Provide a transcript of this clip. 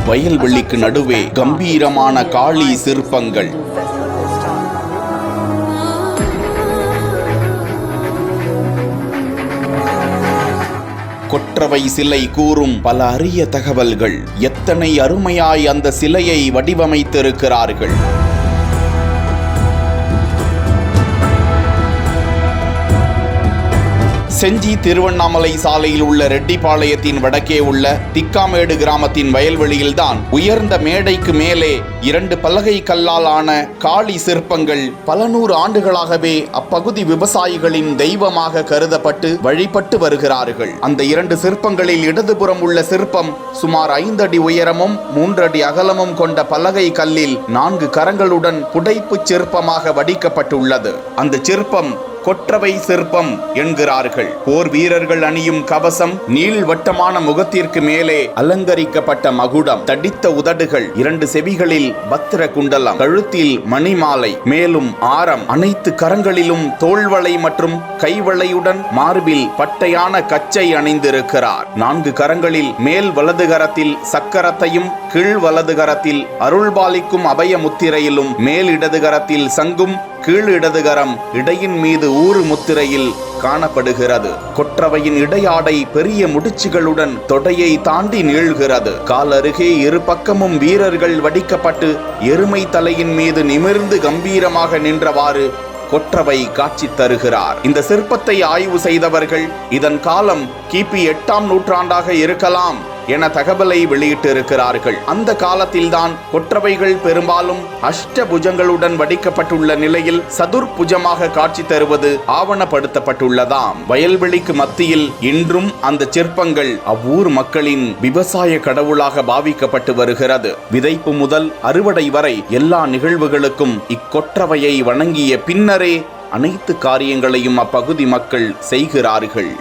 வயல்வெளிக்கு நடுவே கம்பீரமான காளி சிற்பங்கள். கொற்றவை சிலை கூறும் பல அரிய தகவல்கள். எத்தனை அருமையாய் அந்த சிலையை வடிவமைத்திருக்கிறார்கள். செஞ்சி திருவண்ணாமலை சாலையில் உள்ள ரெட்டிப்பாளையத்தின் வடக்கே உள்ள திக்காமேடு கிராமத்தின் வயல்வெளியில்தான் உயர்ந்த மேடைக்கு மேலே 2 பலகை கல்லால் ஆன காளி சிற்பங்கள் பல நூறு ஆண்டுகளாகவே அப்பகுதி விவசாயிகளின் தெய்வமாக கருதப்பட்டு வழிபட்டு வருகிறார்கள். அந்த 2 சிற்பங்களில் இடதுபுறம் உள்ள சிற்பம் சுமார் 5 அடி உயரமும் 3 அடி அகலமும் கொண்ட பலகை கல்லில் 4 கரங்களுடன் புடைப்பு சிற்பமாக வடிக்கப்பட்டுள்ளது. அந்த சிற்பம் கொற்றவை சிற்பம் என்கிறார்கள். போர் வீரர்கள் அணியும் கவசம், நீள்வட்டமான முகத்திற்கு மேலே அலங்கரிக்கப்பட்ட மகுடம், தடித்த உதடுகள், 2 செவிகளில் பத்திர குண்டலம், கழுத்தில் மணிமாலை, மேலும் ஆரம், அனைத்து கரங்களிலும் தோள்வளை மற்றும் கைவளையுடன் மார்பில் பட்டையான கச்சை அணிந்திருக்கிறார். 4 கரங்களில் மேல் வலது கரத்தில் சக்கரத்தையும் கீழ் வலது கரத்தில் அருள்பாலிக்கும் அபய முத்திரையிலும் மேல் இடது கரத்தில் சங்கும் கீழ் இடதுகரம் இடையின் மீது ஊறு முத்திரையில் காணப்படுகிறது. கொற்றவையின் இடையாடை பெரிய முடிச்சுகளுடன் தொடையை தாண்டி நீள்கிறது. கால் அருகே 2 பக்கமும் வீரர்கள் வடிக்கப்பட்டு எருமை தலையின் மீது நிமிர்ந்து கம்பீரமாக நின்றவாறு கொற்றவை காட்சி தருகிறார். இந்த சிற்பத்தை ஆய்வு செய்தவர்கள் இதன் காலம் கிபி 8ஆம் நூற்றாண்டாக இருக்கலாம் என தகவலை வெளியிட்டிருக்கிறார்கள். அந்த காலத்தில்தான் கொற்றவைகள் பெரும்பாலும் அஷ்டபுஜங்களுடன் வடிக்கப்பட்டுள்ள நிலையில் சதுர்புஜமாக காட்சி தருவது ஆவணப்படுத்தப்பட்டுள்ளதாம். வயல்வெளிக்கு மத்தியில் இன்றும் அந்த சிற்பங்கள் அவ்வூர் மக்களின் விவசாய கடவுளாக பாவிக்கப்பட்டு வருகிறது. விதைப்பு முதல் அறுவடை வரை எல்லா நிகழ்வுகளுக்கும் இக்கொற்றவையை வணங்கிய பின்னரே அனைத்து காரியங்களையும் அப்பகுதி மக்கள் செய்கிறார்கள்.